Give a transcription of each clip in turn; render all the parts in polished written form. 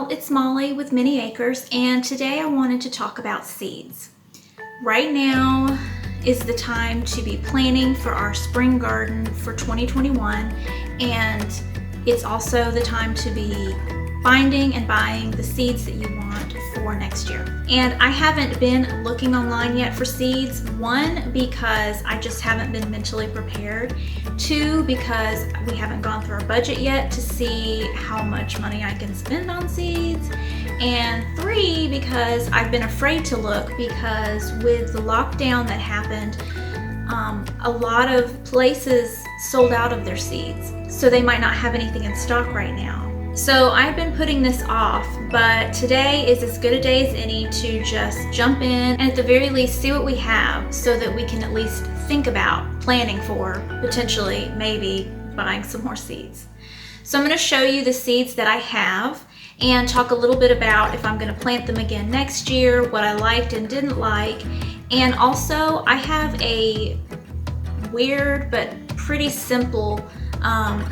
y'all, it's Molly with Minnie Acres, and today I wanted to talk about seeds. Right now is the time to be planning for our spring garden for 2021, and it's also the time to be finding and buying the seeds that you want for next year. And I haven't been looking online yet for seeds. One, because I just haven't been mentally prepared. Two, because we haven't gone through our budget yet to see how much money I can spend on seeds. And three, because I've been afraid to look because with the lockdown that happened, a lot of places sold out of their seeds. So they might not have anything in stock right now. So I've been putting this off, but today is as good a day as any to just jump in and at the very least see what we have so that we can at least think about planning for potentially maybe buying some more seeds. So I'm going to show you the seeds that I have and talk a little bit about if I'm going to plant them again next year, what I liked and didn't like. And also I have a weird but pretty simple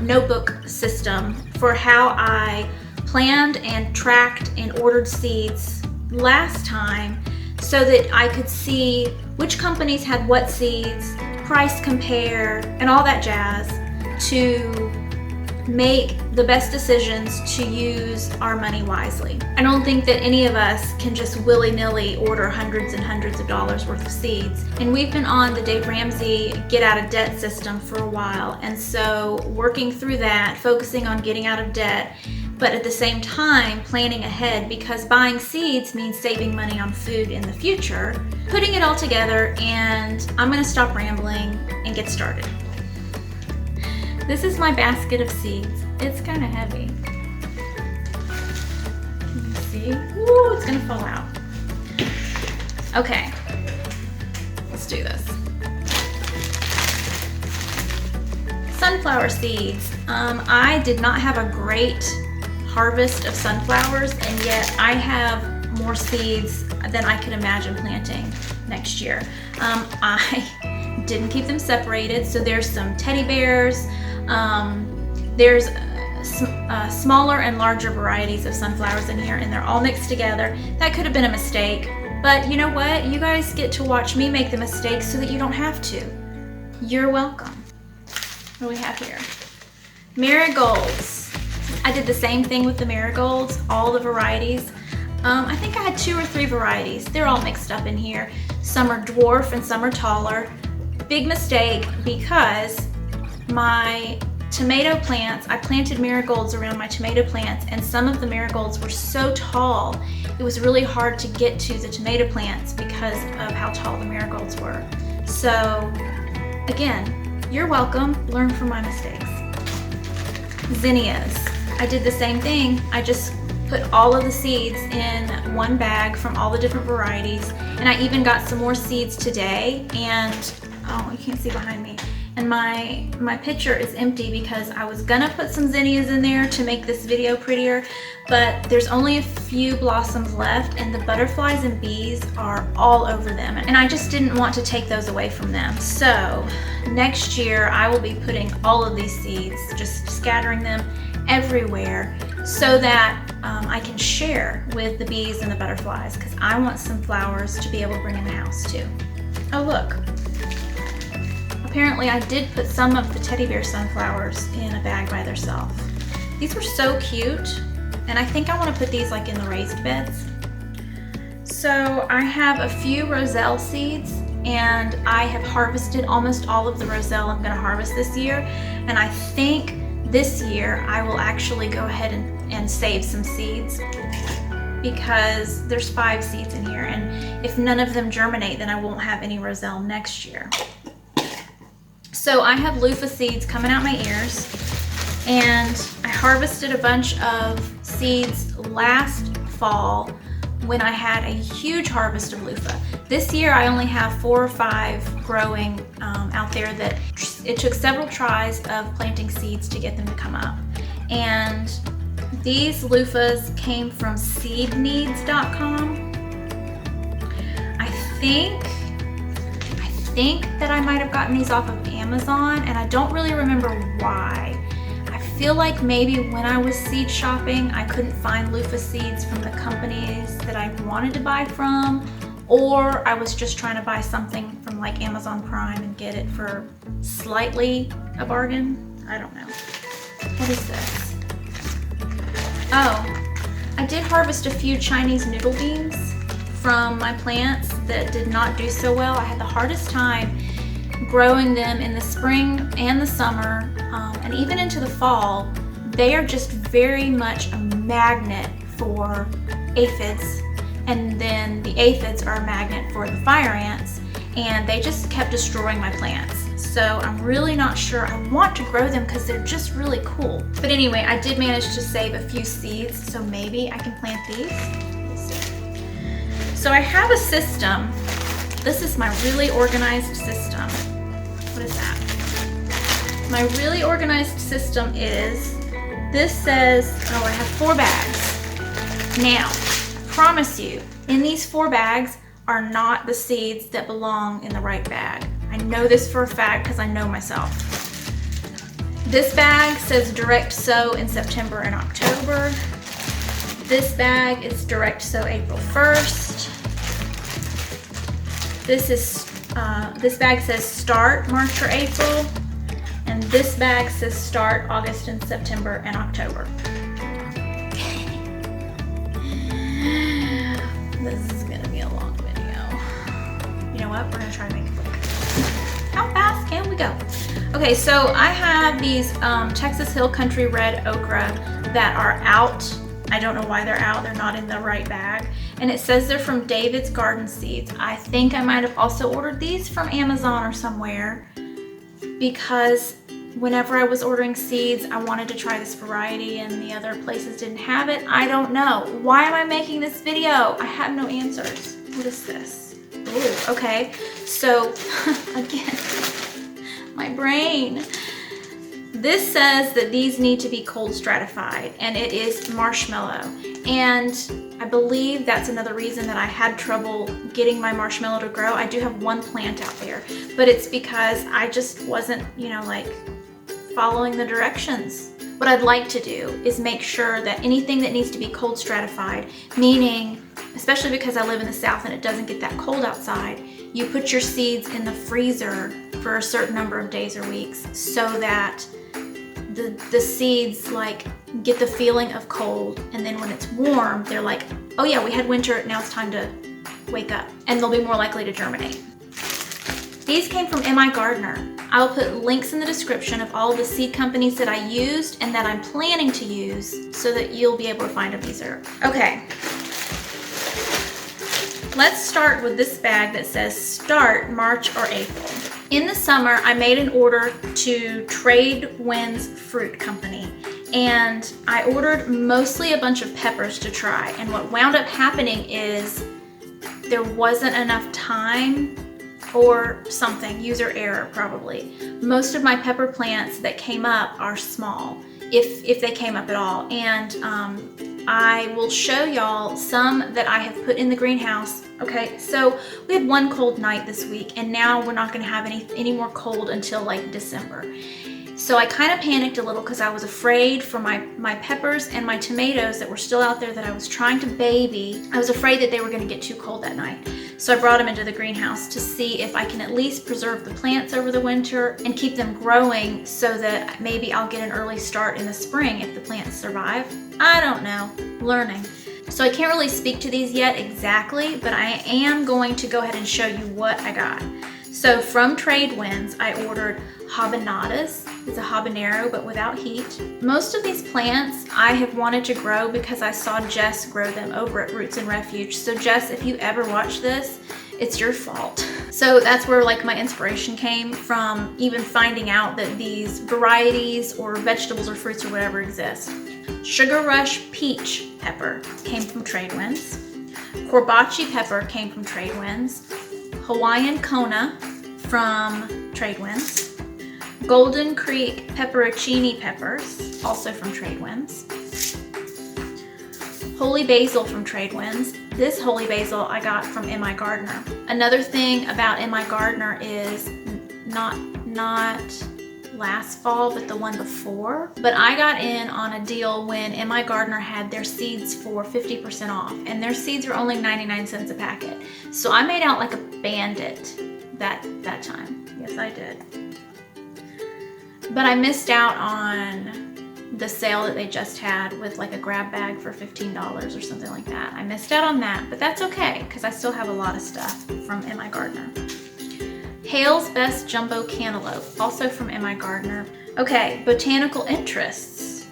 notebook system for how I planned and tracked and ordered seeds last time so that I could see which companies had what seeds, price compare, and all that jazz to make the best decisions to use our money wisely. I don't think that any of us can just willy-nilly order hundreds and hundreds of dollars worth of seeds. And we've been on the Dave Ramsey get out of debt system for a while. And so working through that, focusing on getting out of debt, but at the same time planning ahead because buying seeds means saving money on food in the future, putting it all together, and I'm gonna stop rambling and get started. This is my basket of seeds. It's kind of heavy. Can you see? Ooh, it's gonna fall out. Okay, let's do this. Sunflower seeds. I did not have a great harvest of sunflowers, and yet I have more seeds than I could imagine planting next year. I didn't keep them separated, so there's some teddy bears. There's smaller and larger varieties of sunflowers in here, and they're all mixed together. That could have been a mistake, but you know what? You guys get to watch me make the mistakes so that you don't have to. You're welcome. What do we have here? Marigolds. I did the same thing with the marigolds, all the varieties. I think I had 2 or 3 varieties. They're all mixed up in here. Some are dwarf and some are taller. Big mistake because my tomato plants, I planted marigolds around my tomato plants, and some of the marigolds were so tall, it was really hard to get to the tomato plants because of how tall the marigolds were. So again, you're welcome, learn from my mistakes. Zinnias, I did the same thing. I just put all of the seeds in one bag from all the different varieties, and I even got some more seeds today, and oh, you can't see behind me. And my picture is empty because I was gonna put some zinnias in there to make this video prettier, but there's only a few blossoms left and the butterflies and bees are all over them. And I just didn't want to take those away from them. So next year I will be putting all of these seeds, just scattering them everywhere so that I can share with the bees and the butterflies because I want some flowers to be able to bring in the house too. Oh look. Apparently I did put some of the teddy bear sunflowers in a bag by themselves. These were so cute, and I think I want to put these like in the raised beds. So I have a few roselle seeds, and I have harvested almost all of the roselle I'm going to harvest this year, and I think this year I will actually go ahead and save some seeds because there's 5 seeds in here, and if none of them germinate then I won't have any roselle next year. So I have loofah seeds coming out my ears, and I harvested a bunch of seeds last fall when I had a huge harvest of loofah. This year I only have 4 or 5 growing out there that it took several tries of planting seeds to get them to come up. And these loofahs came from seedneeds.com. I think that I might have gotten these off of Amazon, and I don't really remember why. I feel like maybe when I was seed shopping, I couldn't find loofah seeds from the companies that I wanted to buy from, or I was just trying to buy something from like Amazon Prime and get it for slightly a bargain. I don't know. What is this? Oh, I did harvest a few Chinese noodle beans from my plants that did not do so well. I had the hardest time growing them in the spring and the summer, and even into the fall. They are just very much a magnet for aphids, and then the aphids are a magnet for the fire ants, and they just kept destroying my plants. So I'm really not sure I want to grow them because they're just really cool. But anyway, I did manage to save a few seeds, so maybe I can plant these. Let's see. So I have a system. This is my really organized system. What is that? My really organized system is, this says, oh, I have 4 bags. Now, I promise you, in these 4 bags are not the seeds that belong in the right bag. I know this for a fact because I know myself. This bag says direct sow in September and October. This bag is direct sow April 1st. This bag says start March or April, and this bag says start August and September and October. This is gonna be a long video. You know what? We're gonna try to make it quick. How fast can we go? Okay, so I have these Texas Hill Country Red Okra that are out. I don't know why they're out. They're not in the right bag. And it says they're from David's Garden Seeds. I think I might have also ordered these from Amazon or somewhere, because whenever I was ordering seeds, I wanted to try this variety and the other places didn't have it. I don't know. Why am I making this video? I have no answers. What is this? Ooh, okay. So again, my brain. This says that these need to be cold stratified, and it is marshmallow. And I believe that's another reason that I had trouble getting my marshmallow to grow. I do have one plant out there, but it's because I just wasn't, like following the directions. What I'd like to do is make sure that anything that needs to be cold stratified, meaning, especially because I live in the South and it doesn't get that cold outside, you put your seeds in the freezer for a certain number of days or weeks so that the seeds get the feeling of cold, and then when it's warm, they're like, oh yeah, we had winter, now it's time to wake up, and they'll be more likely to germinate. These came from M.I. Gardener. I will put links in the description of all of the seed companies that I used and that I'm planning to use so that you'll be able to find them easier. Okay. Let's start with this bag that says start March or April. In the summer, I made an order to Trade Winds Fruit Company, and I ordered mostly a bunch of peppers to try. And what wound up happening is there wasn't enough time or something, user error probably. Most of my pepper plants that came up are small, if they came up at all. And I will show y'all some that I have put in the greenhouse. Okay, so we had one cold night this week, and now we're not gonna have any more cold until like December. So I kind of panicked a little because I was afraid for my peppers and my tomatoes that were still out there that I was trying to baby. I was afraid that they were gonna get too cold that night. So I brought them into the greenhouse to see if I can at least preserve the plants over the winter and keep them growing so that maybe I'll get an early start in the spring if the plants survive. I don't know, learning. So I can't really speak to these yet exactly, but I am going to go ahead and show you what I got. So from Trade Winds, I ordered habanadas. It's a habanero, but without heat. Most of these plants I have wanted to grow because I saw Jess grow them over at Roots and Refuge. So Jess, if you ever watch this, it's your fault. So that's where my inspiration came from, even finding out that these varieties or vegetables or fruits or whatever exist. Sugar Rush Peach Pepper came from Trade Winds. Corbachi Pepper came from Trade Winds. Hawaiian Kona from Trade Winds. Golden Creek Pepperoncini Peppers, also from Trade Winds. Holy Basil from Trade Winds. This Holy Basil I got from M.I. Gardener. Another thing about M.I. Gardener is not last fall, but the one before. But I got in on a deal when MI Gardener had their seeds for 50% off, and their seeds were only 99 cents a packet. So I made out like a bandit that time. Yes, I did. But I missed out on the sale that they just had with like a grab bag for $15 or something like that. I missed out on that, but that's okay because I still have a lot of stuff from MI Gardener. Hale's Best Jumbo Cantaloupe, also from MI Gardener. Okay, botanical interests.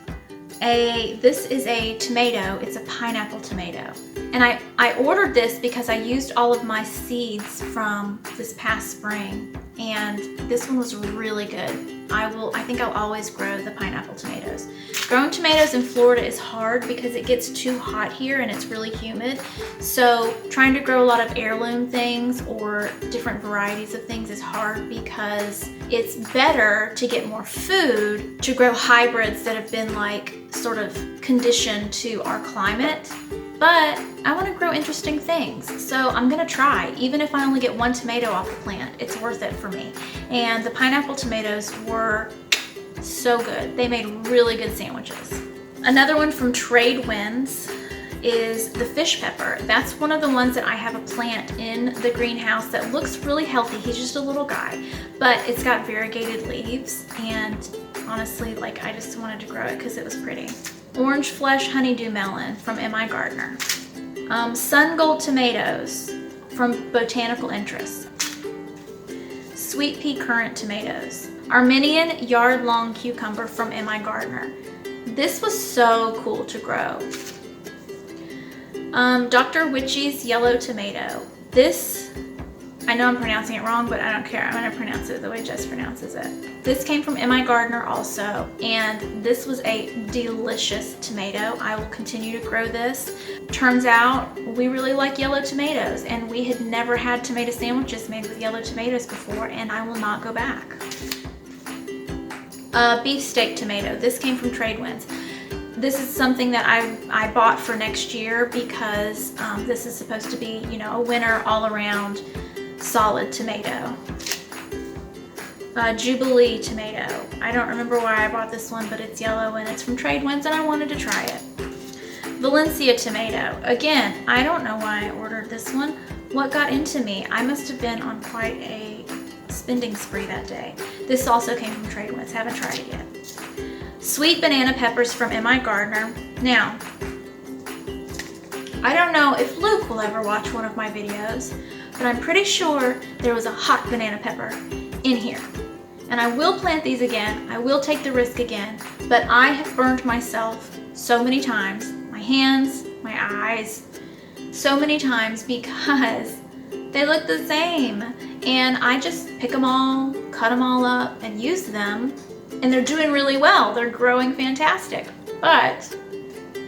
This is a tomato. It's a pineapple tomato. And I ordered this because I used all of my seeds from this past spring, and this one was really good. I think I'll always grow the pineapple tomatoes. Growing tomatoes in Florida is hard because it gets too hot here and it's really humid. So trying to grow a lot of heirloom things or different varieties of things is hard because it's better to get more food to grow hybrids that have been like sort of conditioned to our climate. But I want to grow interesting things, so I'm gonna try. Even if I only get one tomato off the plant, it's worth it for me. And the pineapple tomatoes were so good. They made really good sandwiches. Another one from Trade Winds is the fish pepper. That's one of the ones that I have a plant in the greenhouse that looks really healthy. He's just a little guy, but it's got variegated leaves, and honestly, like, I just wanted to grow it because it was pretty. Orange Flesh Honeydew Melon from MI Gardener. Sun Gold Tomatoes from Botanical Interests. Sweet Pea Currant Tomatoes. Armenian Yard Long Cucumber from MI Gardener. This was so cool to grow. Dr. Witchy's Yellow Tomato. This, I know I'm pronouncing it wrong, but I don't care. I'm gonna pronounce it the way Jess pronounces it. This came from MI Gardener also, and this was a delicious tomato. I will continue to grow this. Turns out we really like yellow tomatoes, and we had never had tomato sandwiches made with yellow tomatoes before, and I will not go back. Beefsteak tomato. This came from Trade Winds. This is something that I bought for next year because this is supposed to be, you know, a winter all around solid tomato. Jubilee tomato. I don't remember why I bought this one, but it's yellow and it's from Trade Winds and I wanted to try it. Valencia tomato. Again, I don't know why I ordered this one. What got into me? I must have been on quite a spending spree that day. This also came from Trade Winds. Haven't tried it yet. Sweet banana peppers from MI Gardener. Now, I don't know if Luke will ever watch one of my videos, but I'm pretty sure there was a hot banana pepper in here. And I will plant these again. I will take the risk again, but I have burned myself so many times, my hands, my eyes, so many times because they look the same. And I just pick them all, cut them all up, and use them. And they're doing really well. They're growing fantastic. But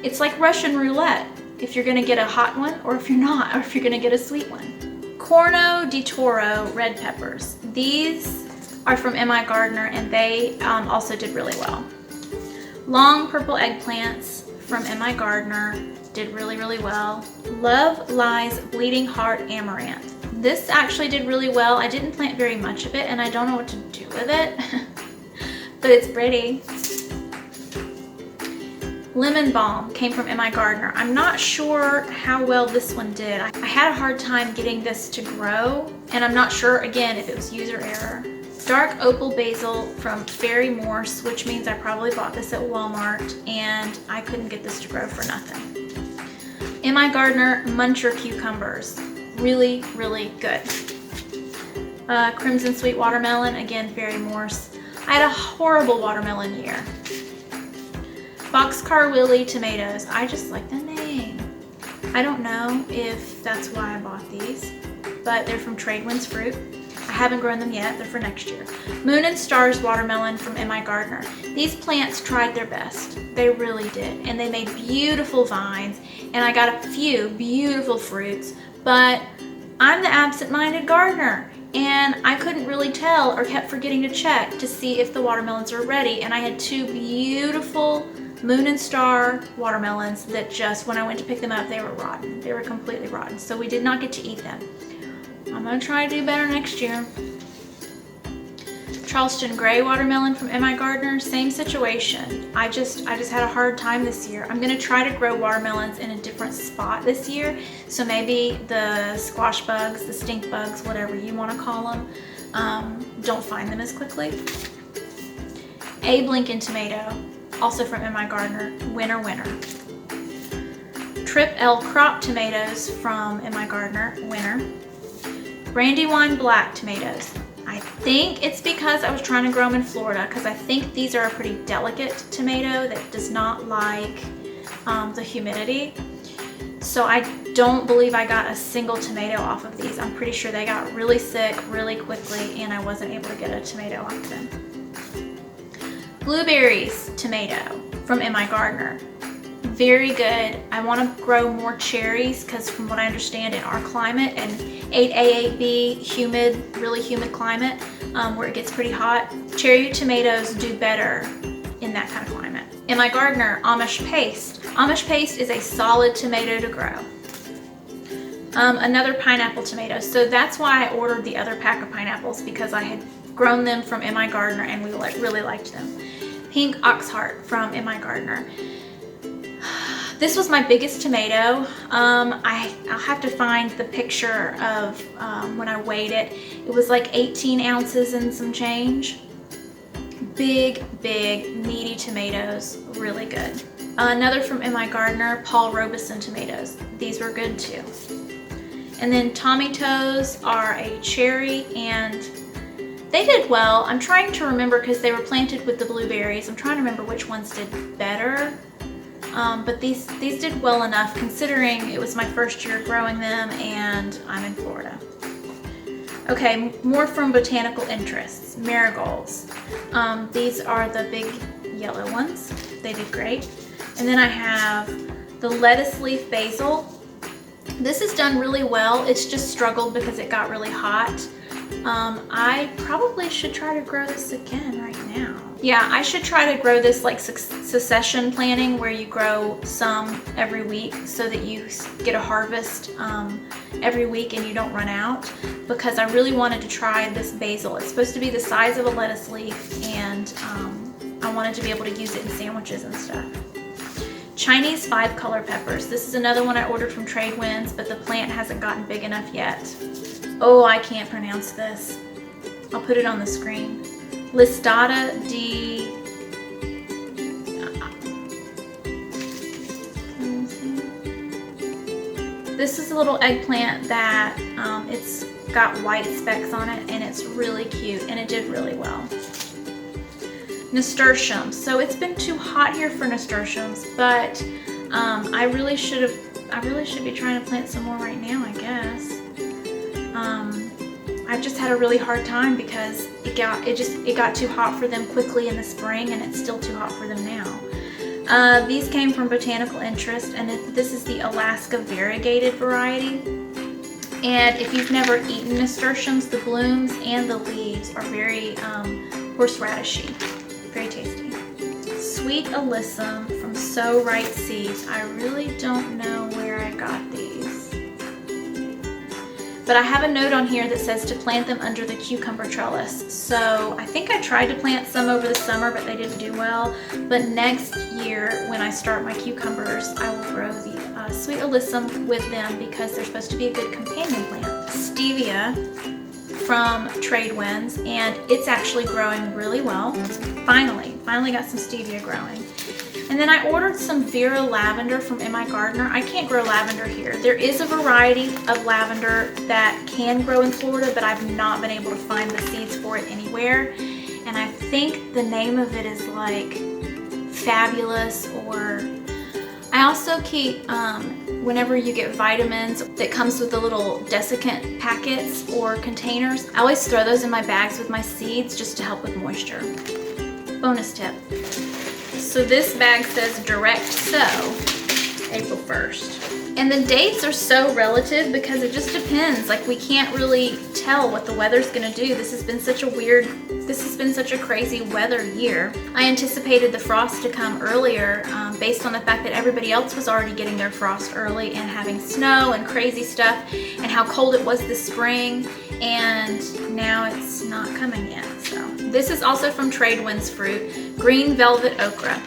it's like Russian roulette. If you're gonna get a hot one or if you're not, or if you're gonna get a sweet one. Corno di Toro red peppers. These are from MI Gardener and they also did really well. Long purple eggplants from MI Gardener did really, really well. Love Lies Bleeding Heart Amaranth. This actually did really well. I didn't plant very much of it and I don't know what to do with it. But it's pretty. Lemon Balm came from MI Gardener. I'm not sure how well this one did. I had a hard time getting this to grow, and I'm not sure, again, if it was user error. Dark Opal Basil from Fairy Morse, which means I probably bought this at Walmart, and I couldn't get this to grow for nothing. MI Gardener Muncher Cucumbers. Really, really good. Crimson Sweet Watermelon, again, Fairy Morse. I had a horrible watermelon year. Boxcar Willie tomatoes. I just like the name. I don't know if that's why I bought these, but they're from Trade Winds Fruit. I haven't grown them yet. They're for next year. Moon and Stars watermelon from MI Gardener. These plants tried their best. They really did. And they made beautiful vines, and I got a few beautiful fruits, but I'm the absent-minded gardener. And I couldn't really tell or kept forgetting to check to see if the watermelons are ready. And I had two beautiful Moon and Star watermelons that just, when I went to pick them up, they were rotten. They were completely rotten. So we did not get to eat them. I'm gonna try to do better next year. Charleston Gray watermelon from MI Gardener, same situation. I just had a hard time this year. I'm gonna try to grow watermelons in a different spot this year. So maybe the squash bugs, the stink bugs, whatever you wanna call them, don't find them as quickly. Abe Lincoln tomato, also from MI Gardener, winner, winner. Trip L crop tomatoes from MI Gardener, winner. Brandywine black tomatoes. I think it's because I was trying to grow them in Florida, because I think these are a pretty delicate tomato that does not like the humidity. So I don't believe I got a single tomato off of these. I'm pretty sure they got really sick really quickly and I wasn't able to get a tomato off them. Blueberries tomato from MI Gardener. Very good. I want to grow more cherries because from what I understand in our climate and 8A, 8B, humid, really humid climate where it gets pretty hot, cherry tomatoes do better in that kind of climate. MI Gardener, Amish paste. Amish paste is a solid tomato to grow. Another pineapple tomato. So that's why I ordered the other pack of pineapples, because I had grown them from MI Gardener and we really liked them. Pink Oxheart from MI Gardener. This was my biggest tomato. I'll have to find the picture of when I weighed it. It was like 18 ounces and some change. Big, meaty tomatoes, really good. Another from MI Gardener, Paul Robeson tomatoes. These were good too. And then Tommy Toes are a cherry, and they did well. I'm trying to remember because they were planted with the blueberries. I'm trying to remember which ones did better. But these did well enough considering it was my first year growing them and I'm in Florida. Okay, more from botanical interests. Marigolds. These are the big yellow ones. They did great. And then I have the lettuce leaf basil. This has done really well. It's just struggled because it got really hot. I probably should try to grow this again right now. Yeah, I should try to grow this like succession planting, where you grow some every week so that you get a harvest every week and you don't run out, because I really wanted to try this basil. It's supposed to be the size of a lettuce leaf, and I wanted to be able to use it in sandwiches and stuff. Chinese 5-color peppers. This is another one I ordered from Tradewinds, but the plant hasn't gotten big enough yet. Oh, I can't pronounce this. I'll put it on the screen. Listata di... This is a little eggplant that it's got white specks on it, and it's really cute, and it did really well. Nasturtiums. So it's been too hot here for nasturtiums, but I really should be trying to plant some more right now, I guess. I just had a really hard time because it got too hot for them quickly in the spring, and it's still too hot for them now. These came from Botanical Interest, and this is the Alaska variegated variety. And if you've never eaten nasturtiums, the blooms and the leaves are very horseradishy, very tasty. Sweet Alyssum from So Right Seeds. I really don't know where I got these. But I have a note on here that says to plant them under the cucumber trellis. So I think I tried to plant some over the summer, but they didn't do well. But next year, when I start my cucumbers, I will grow the Sweet Alyssum with them, because they're supposed to be a good companion plant. Stevia from Tradewinds, and it's actually growing really well. Finally got some stevia growing. And then I ordered some Vera lavender from MI Gardener. I can't grow lavender here. There is a variety of lavender that can grow in Florida, but I've not been able to find the seeds for it anywhere. And I think the name of it is like Fabulous, or I also keep, whenever you get vitamins that comes with the little desiccant packets or containers, I always throw those in my bags with my seeds just to help with moisture. Bonus tip. So this bag says direct sow, April 1st. And the dates are so relative because it just depends. Like, we can't really tell what the weather's gonna do. This has been such a crazy weather year. I anticipated the frost to come earlier based on the fact that everybody else was already getting their frost early and having snow and crazy stuff, and how cold it was this spring. and now it's not coming yet. So this is also from Tradewinds Fruit, green velvet okra.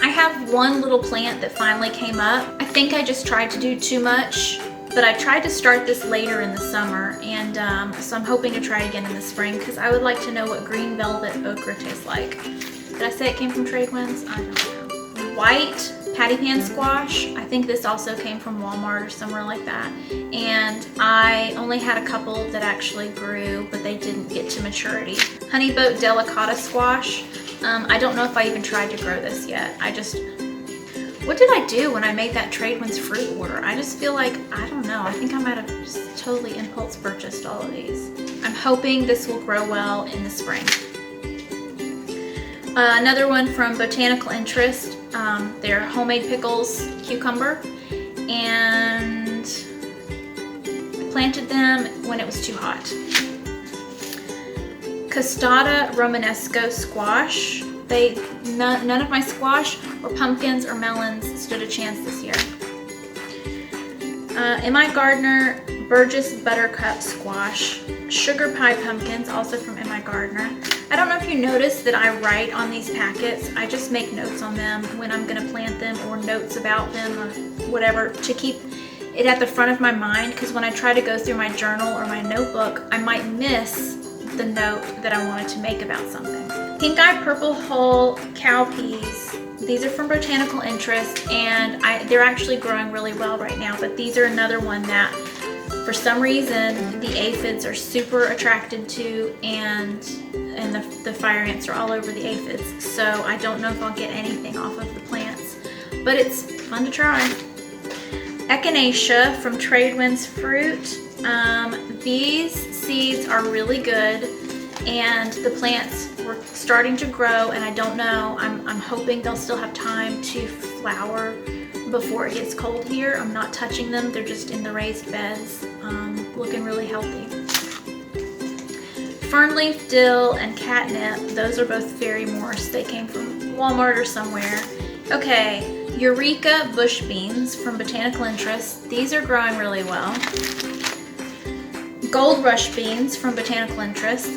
I have one little plant that finally came up. I think I just tried to do too much, but I tried to start this later in the summer, and so I'm hoping to try again in the spring because I would like to know what green velvet okra tastes like. Did I say it came from Tradewinds? I don't know. White patty pan squash. I think this also came from Walmart or somewhere like that. And I only had a couple that actually grew, but they didn't get to maturity. Honey boat delicata squash. I don't know if I even tried to grow this yet. What did I do when I made that Tradewinds Fruit order? I just feel like, I don't know, I think I might have just totally impulse purchased all of these. I'm hoping this will grow well in the spring. Another one from Botanical Interest, their homemade pickles cucumber, and I planted them when it was too hot. Costata romanesco squash. None of my squash or pumpkins or melons stood a chance this year. M.I. Gardner Burgess buttercup squash. Sugar pie pumpkins, also from M.I. Gardner. I don't know if you noticed that I write on these packets. I just make notes on them when I'm going to plant them, or notes about them, or whatever, to keep it at the front of my mind, because when I try to go through my journal or my notebook, I might miss the note that I wanted to make about something. Pink Eye Purple Hull cowpeas. These are from Botanical Interest, and they're actually growing really well right now, but these are another one that for some reason the aphids are super attracted to, and the fire ants are all over the aphids. So I don't know if I'll get anything off of the plants, but it's fun to try. Echinacea from Tradewinds Fruit. These seeds are really good, and the plants were starting to grow, and I don't know, I'm hoping they'll still have time to flower before it gets cold here. I'm not touching them, they're just in the raised beds, looking really healthy. Fernleaf dill and catnip, those are both Fairy Morse. They came from Walmart or somewhere. Okay, Eureka bush beans from Botanical Interest. These are growing really well. Gold Rush beans from Botanical Interest.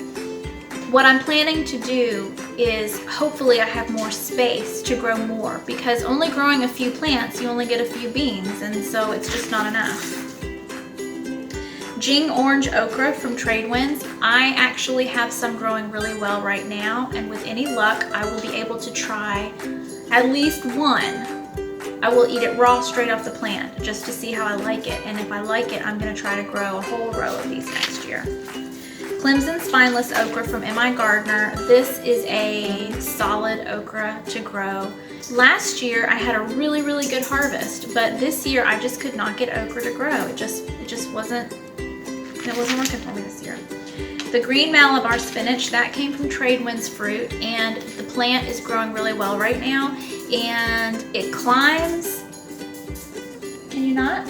What I'm planning to do is, hopefully I have more space to grow more, because only growing a few plants, you only get a few beans, and so it's just not enough. Jing Orange Okra from Tradewinds. I actually have some growing really well right now, and with any luck, I will be able to try at least one. I will eat it raw straight off the plant just to see how I like it, and if I like it, I'm going to try to grow a whole row of these next year. Clemson Spineless Okra from M.I. Gardner. This is a solid okra to grow. Last year I had a really good harvest, but this year I just could not get okra to grow. It wasn't working for me this year. The green Malabar spinach, that came from Tradewinds Fruit, and the plant is growing really well right now, and it climbs, can you not?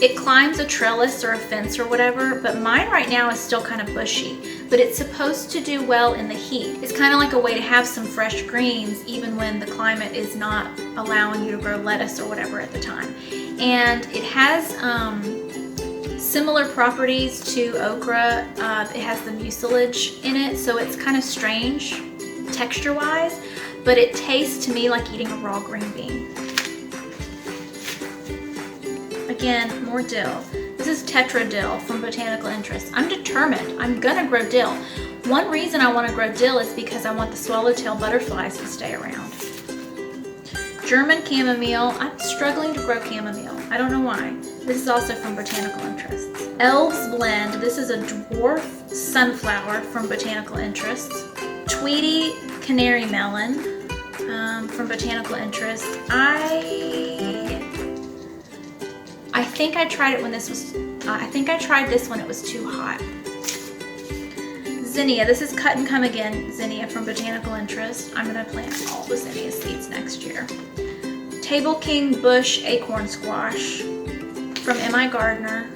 It climbs a trellis or a fence or whatever, but mine right now is still kind of bushy, but it's supposed to do well in the heat. It's kind of like a way to have some fresh greens even when the climate is not allowing you to grow lettuce or whatever at the time. And it has similar properties to okra. It has the mucilage in it, so it's kind of strange texture-wise, but it tastes to me like eating a raw green bean. Again, more dill. This is Tetra dill from Botanical Interest. I'm determined. I'm gonna grow dill. One reason I want to grow dill is because I want the swallowtail butterflies to stay around. German chamomile. I'm struggling to grow chamomile. I don't know why. This is also from Botanical Interests. Elves Blend. This is a dwarf sunflower from Botanical Interests. Tweety Canary Melon from Botanical Interests. I think I tried it when this was, I think I tried this when it was too hot. Zinnia, this is Cut and Come Again Zinnia from Botanical Interest. I'm gonna plant all the zinnia seeds next year. Table King Bush Acorn Squash from M.I. Gardner.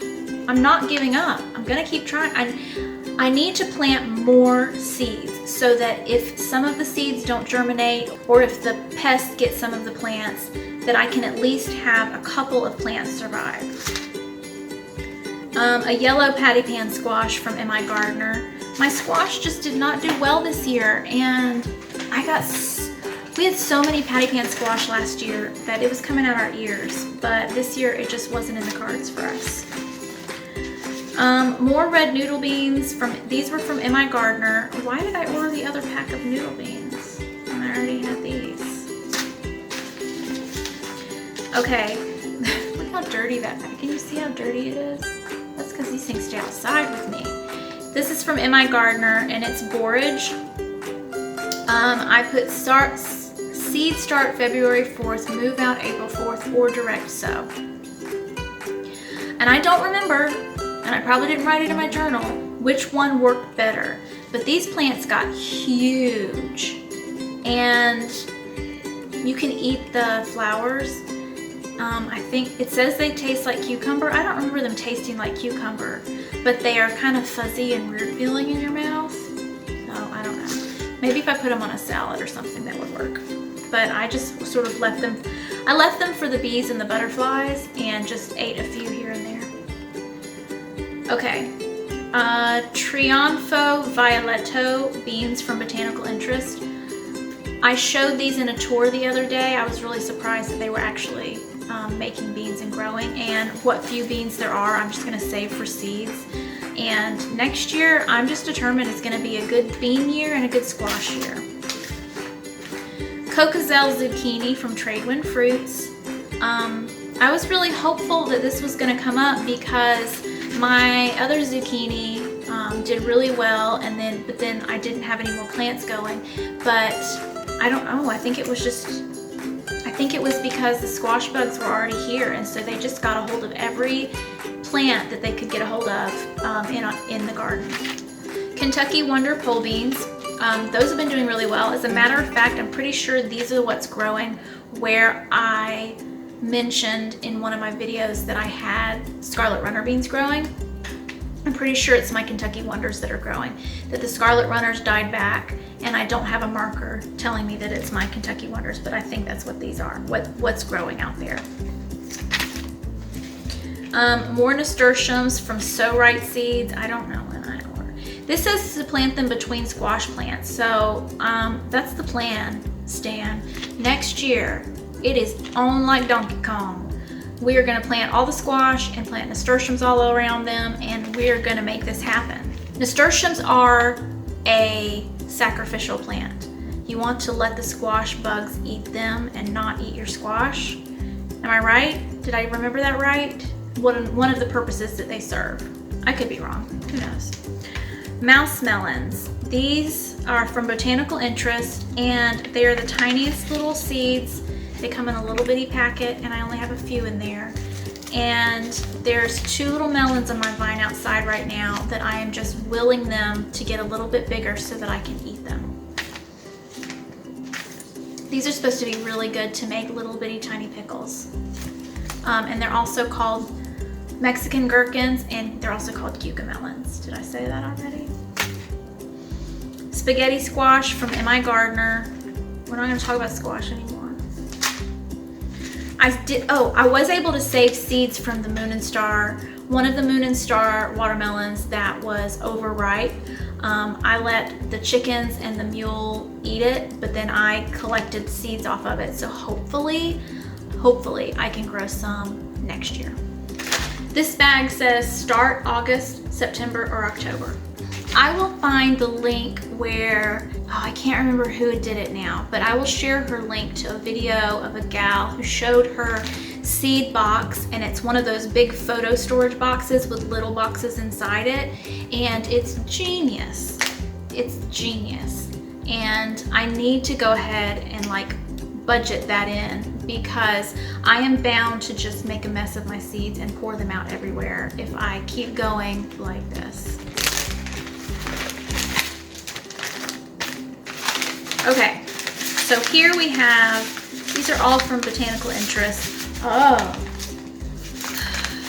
I'm not giving up. I'm gonna keep trying. I need to plant more seeds so that if some of the seeds don't germinate, or if the pests get some of the plants, that I can at least have a couple of plants survive. A yellow patty pan squash from M.I. Gardener. My squash just did not do well this year, and we had so many patty pan squash last year that it was coming out our ears, but this year it just wasn't in the cards for us. More red noodle beans. These were from M.I. Gardener. Why did I order the other pack of noodle beans when I already had these? Okay, look how dirty that pack. Can you see how dirty it is? That's because these things stay outside with me. This is from M.I. Gardener, and it's borage. I put seed start February 4th, move out April 4th, or direct sow. And I don't remember, and I probably didn't write it in my journal, which one worked better. But these plants got huge, and you can eat the flowers. I think it says they taste like cucumber. I don't remember them tasting like cucumber, but they are kind of fuzzy and weird feeling in your mouth. So I don't know. Maybe if I put them on a salad or something, that would work. But I just sort of left them. I left them for the bees and the butterflies and just ate a few here and there. Okay. Trionfo Violetto beans from Botanical Interest. I showed these in a tour the other day. I was really surprised that they were actually making beans and growing, and what few beans there are I'm just going to save for seeds. And next year I'm just determined it's going to be a good bean year and a good squash year. Cocozelle zucchini from Tradewind Fruits. I was really hopeful that this was going to come up because my other zucchini did really well, but then I didn't have any more plants going. But I don't know, I think it was because the squash bugs were already here, and so they just got a hold of every plant that they could get a hold of in the garden. Kentucky Wonder pole beans. Those have been doing really well. As a matter of fact, I'm pretty sure these are what's growing where I mentioned in one of my videos that I had scarlet runner beans growing. I'm pretty sure it's my Kentucky Wonders that are growing, that the scarlet runners died back, and I don't have a marker telling me that it's my Kentucky Wonders, but I think that's what these are, what's growing out there. More nasturtiums from Sow Right Seeds. I don't know when I order. This says to plant them between squash plants, so that's the plan, Stan. Next year, it is on like Donkey Kong. We are going to plant all the squash and plant nasturtiums all around them, and we are going to make this happen. Nasturtiums are a sacrificial plant. You want to let the squash bugs eat them and not eat your squash. Am I right? Did I remember that right? One of the purposes that they serve. I could be wrong. Who knows? Mouse melons. These are from Botanical Interest, and they are the tiniest little seeds. They come in a little bitty packet, and I only have a few in there. And there's 2 little melons on my vine outside right now that I am just willing them to get a little bit bigger so that I can eat them. These are supposed to be really good to make little bitty tiny pickles. And they're also called Mexican gherkins, and they're also called cucamelons. Did I say that already? Spaghetti squash from M.I. Gardener. We're not going to talk about squash anymore. I was able to save seeds from the Moon and Star. One of the Moon and Star watermelons that was overripe. I let the chickens and the mule eat it, but then I collected seeds off of it. So hopefully I can grow some next year. This bag says start August, September, or October. I will find the link where, I can't remember who did it now, but I will share her link to a video of a gal who showed her seed box, and it's one of those big photo storage boxes with little boxes inside it, and it's genius. It's genius. And I need to go ahead and like budget that in, because I am bound to just make a mess of my seeds and pour them out everywhere if I keep going like this. Okay, so here we have, these are all from Botanical Interest. Oh.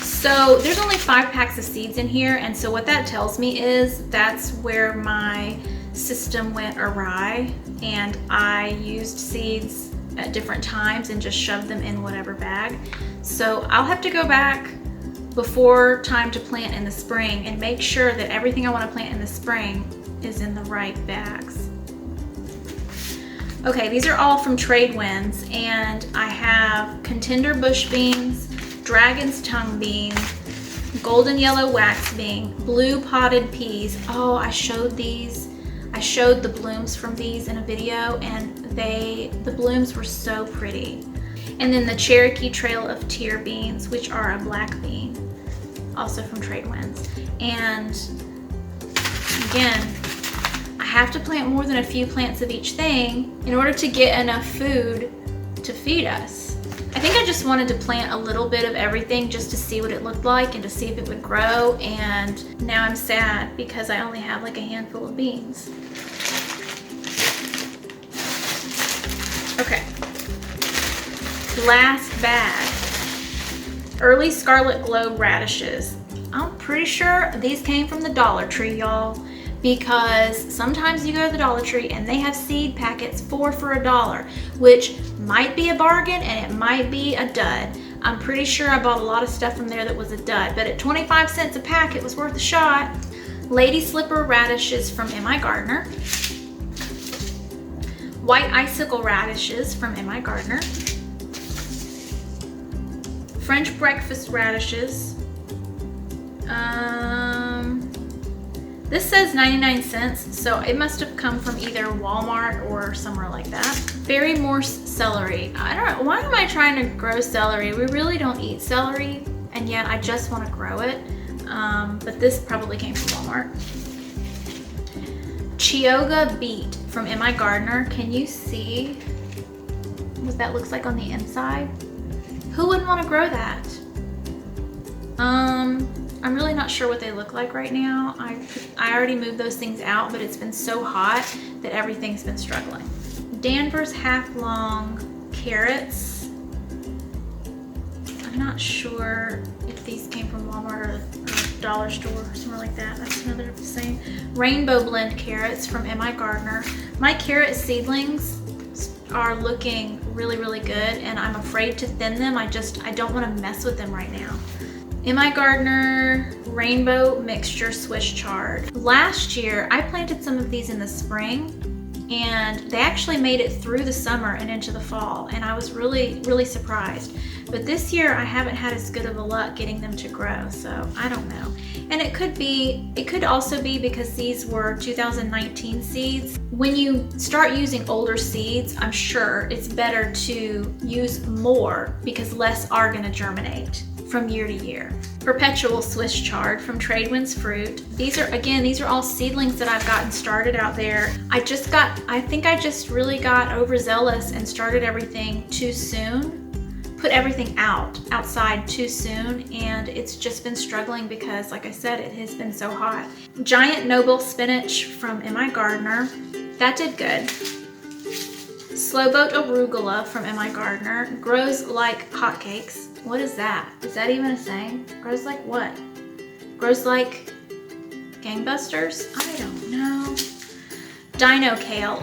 So there's only 5 packs of seeds in here, and so what that tells me is that's where my system went awry, and I used seeds at different times and just shoved them in whatever bag. So I'll have to go back before time to plant in the spring and make sure that everything I want to plant in the spring is in the right bags. Okay, these are all from Trade Winds, and I have contender bush beans, dragon's tongue beans, golden yellow wax bean, blue potted peas. Oh, I showed these. I showed the blooms from these in a video, and the blooms were so pretty. And then the Cherokee Trail of Tear beans, which are a black bean, also from Trade Winds. And again, I have to plant more than a few plants of each thing in order to get enough food to feed us. I think I just wanted to plant a little bit of everything just to see what it looked like and to see if it would grow, and now I'm sad because I only have like a handful of beans. Okay, last bag. Early Scarlet Globe radishes. I'm pretty sure these came from the Dollar Tree, y'all, because sometimes you go to the Dollar Tree and they have seed packets 4 for $1, which might be a bargain and it might be a dud. I'm pretty sure I bought a lot of stuff from there that was a dud, but at 25 cents a pack, it was worth a shot. Lady Slipper radishes from M.I. Gardner. White Icicle radishes from M.I. Gardner. French breakfast radishes. This says 99 cents, so it must have come from either Walmart or somewhere like that. Berry Morse celery. I don't know, why am I trying to grow celery? We really don't eat celery, and yet I just want to grow it. But this probably came from Walmart. Chioggia beet from M.I. Gardner. Can you see what that looks like on the inside? Who wouldn't want to grow that? I'm really not sure what they look like right now. I already moved those things out, but it's been so hot that everything's been struggling. Danvers half-long carrots. I'm not sure if these came from Walmart or Dollar Store or somewhere like that. That's another thing. Rainbow blend carrots from M.I. Gardner. My carrot seedlings are looking really, really good, and I'm afraid to thin them. I don't want to mess with them right now. M.I. Gardner Rainbow Mixture Swiss Chard. Last year, I planted some of these in the spring, and they actually made it through the summer and into the fall, and I was really, really surprised. But this year, I haven't had as good of a luck getting them to grow, so I don't know. And it could also be because these were 2019 seeds. When you start using older seeds, I'm sure it's better to use more because less are gonna germinate from year to year. Perpetual Swiss Chard from Trade Winds Fruit. These are all seedlings that I've gotten started out there. I think I just really got overzealous and started everything too soon. Put everything outside too soon, and it's just been struggling because, like I said, it has been so hot. Giant Noble Spinach from M.I. Gardner. That did good. Slowboat Arugula from M.I. Gardner. Grows like hotcakes. What is that? Is that even a saying? Grows like what? Grows like gangbusters? I don't know. Dino Kale.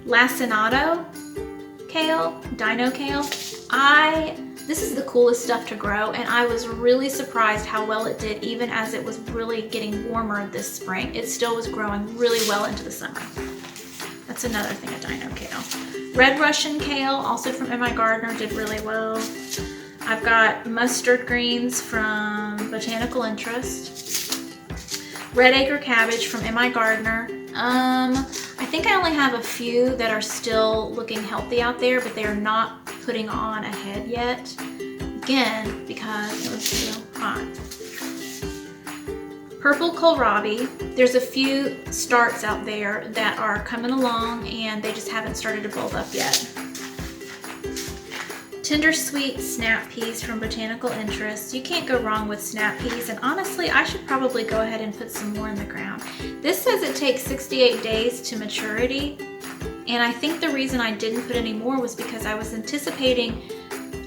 Lacinato kale. Dino kale. This is the coolest stuff to grow, and I was really surprised how well it did even as it was really getting warmer this spring. It still was growing really well into the summer. That's another thing, a dino kale. Red Russian kale, also from M.I. Gardner, did really well. I've got mustard greens from Botanical Interest. Red Acre cabbage from M.I. Gardner. I think I only have a few that are still looking healthy out there, but they are not putting on a head yet. Again, because it was so hot. Purple kohlrabi. There's a few starts out there that are coming along and they just haven't started to bulb up yet. Tender Sweet Snap Peas from Botanical Interest. You can't go wrong with snap peas, and honestly, I should probably go ahead and put some more in the ground. This says it takes 68 days to maturity, and I think the reason I didn't put any more was because I was anticipating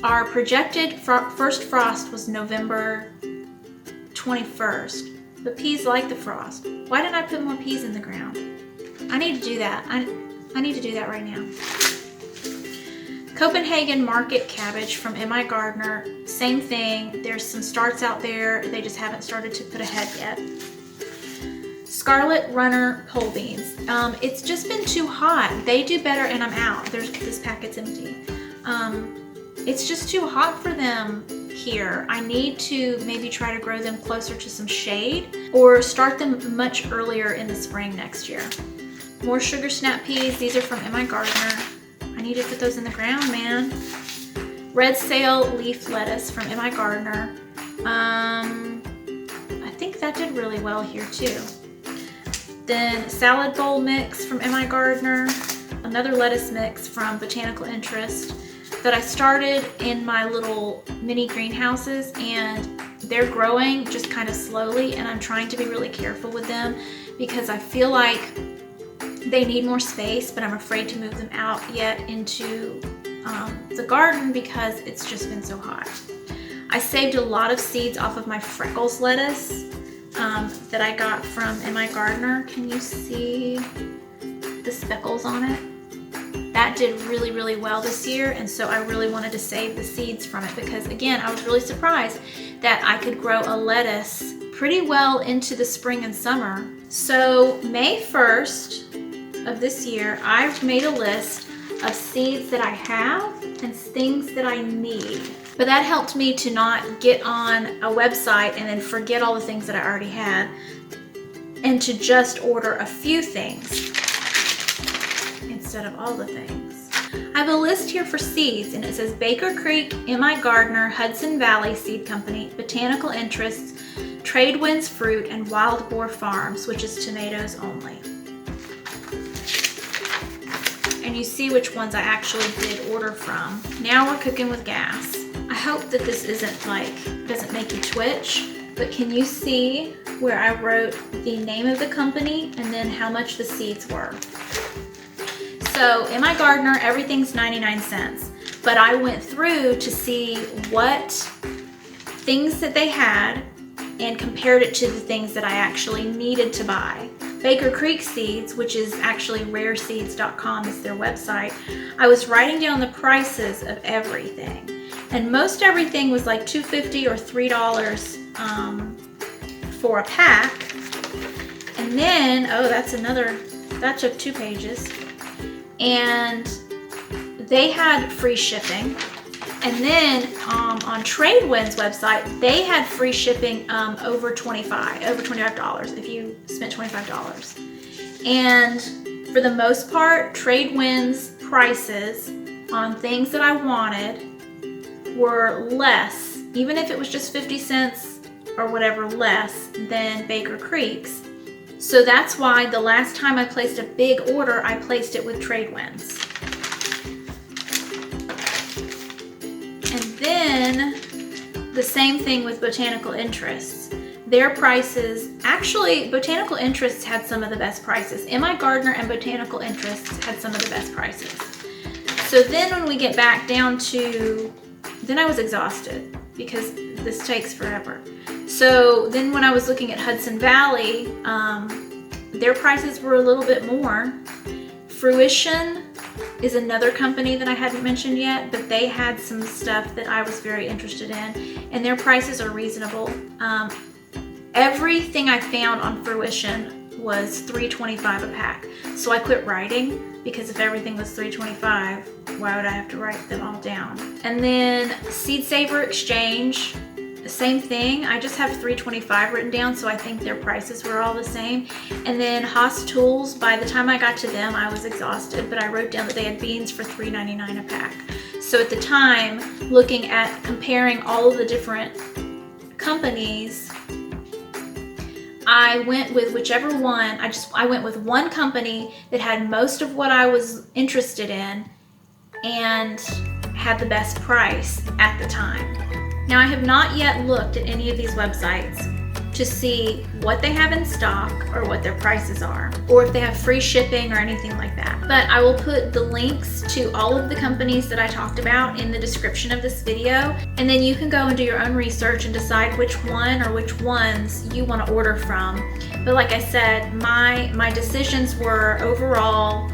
our projected first frost was November 21st. But peas like the frost. Why didn't I put more peas in the ground? I need to do that. I need to do that right now. Copenhagen market cabbage from MI Gardener, same thing. There's some starts out there, they just haven't started to put a head yet. Scarlet Runner pole beans. It's just been too hot. They do better, and I'm out. This packet's empty. It's just too hot for them here. I need to maybe try to grow them closer to some shade or start them much earlier in the spring next year. More sugar snap peas. These are from MI Gardener. I need to put those in the ground, man. Red Sail leaf lettuce from MI Gardener. I think that did really well here too. Then salad bowl mix from MI Gardener. Another lettuce mix from Botanical Interest that I started in my little mini greenhouses, and they're growing just kind of slowly, and I'm trying to be really careful with them because I feel like they need more space, but I'm afraid to move them out yet into the garden because it's just been so hot. I saved a lot of seeds off of my Freckles lettuce that I got from MI Gardener. Can you see the speckles on it? That did really, really well this year, and so I really wanted to save the seeds from it because, again, I was really surprised that I could grow a lettuce pretty well into the spring and summer. So May 1st of this year, I've made a list of seeds that I have and things that I need. But that helped me to not get on a website and then forget all the things that I already had, and to just order a few things instead of all the things. I have a list here for seeds, and it says Baker Creek, MI Gardener, Hudson Valley Seed Company, Botanical Interests, Tradewinds Fruit, and Wild Boar Farms, which is tomatoes only. And you see which ones I actually did order from. Now we're cooking with gas. I hope that this doesn't make you twitch, but can you see where I wrote the name of the company and then how much the seeds were? So MI Gardener, everything's 99 cents, but I went through to see what things that they had and compared it to the things that I actually needed to buy. Baker Creek Seeds, which is actually rareseeds.com is their website, I was writing down the prices of everything, and most everything was like $2.50 or $3 for a pack. And then, oh, that took 2 pages. And they had free shipping. And then on Tradewinds website, they had free shipping over $25 if you spent $25. And for the most part, Tradewinds prices on things that I wanted were less, even if it was just 50 cents or whatever less than Baker Creek's. So that's why the last time I placed a big order, I placed it with Tradewinds. And then the same thing with Botanical Interests. Their prices, actually Botanical Interests had some of the best prices. MI Gardener and Botanical Interests had some of the best prices. So then when we get back down to, then I was exhausted because this takes forever. So then when I was looking at Hudson Valley, their prices were a little bit more. Fruition is another company that I hadn't mentioned yet, but they had some stuff that I was very interested in, and their prices are reasonable. Everything I found on Fruition was $3.25 a pack. So I quit writing because if everything was $3.25, why would I have to write them all down? And then Seed Saver Exchange, same thing. I just have $3.25 written down, so I think their prices were all the same. And then Haas Tools, by the time I got to them, I was exhausted, but I wrote down that they had beans for $3.99 a pack. So at the time, looking at comparing all of the different companies, I went with whichever one. I went with one company that had most of what I was interested in and had the best price at the time. Now, I have not yet looked at any of these websites to see what they have in stock or what their prices are, or if they have free shipping or anything like that. But I will put the links to all of the companies that I talked about in the description of this video, and then you can go and do your own research and decide which one or which ones you want to order from. But like I said, my decisions were overall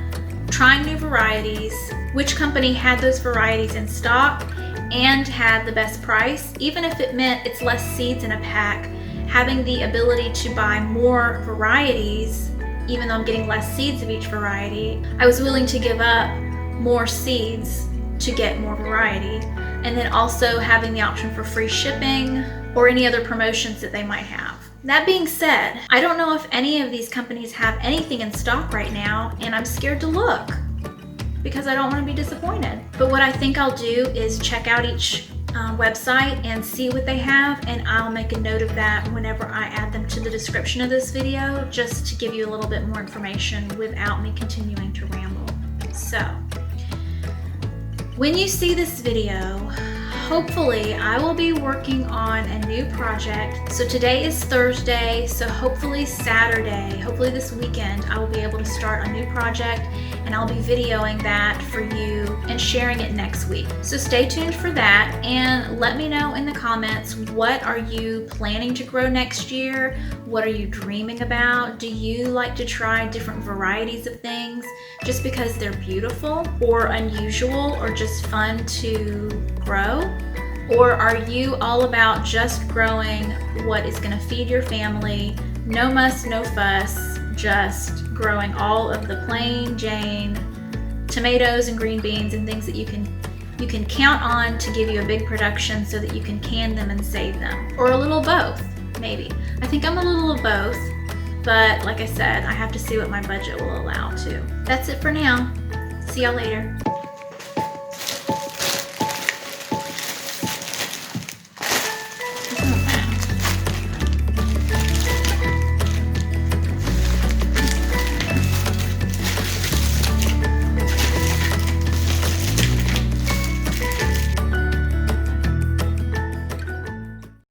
trying new varieties, which company had those varieties in stock and had the best price. Even if it meant it's less seeds in a pack, having the ability to buy more varieties, even though I'm getting less seeds of each variety, I was willing to give up more seeds to get more variety. And then also having the option for free shipping or any other promotions that they might have. That being said, I don't know if any of these companies have anything in stock right now, and I'm scared to look because I don't want to be disappointed. But what I think I'll do is check out each website and see what they have, and I'll make a note of that whenever I add them to the description of this video, just to give you a little bit more information without me continuing to ramble. So, when you see this video, hopefully I will be working on a new project. So today is Thursday, so hopefully Saturday, hopefully this weekend, I will be able to start a new project, and I'll be videoing that for you and sharing it next week. So stay tuned for that, and let me know in the comments, what are you planning to grow next year? What are you dreaming about? Do you like to try different varieties of things just because they're beautiful or unusual or just fun to grow? Or are you all about just growing what is going to feed your family? No muss, no fuss, just growing all of the plain Jane tomatoes and green beans and things that you can count on to give you a big production so that you can can them and save them. Or a little both, maybe. I think I'm a little of both, but like I said, I have to see what my budget will allow too. That's it for now. See y'all later.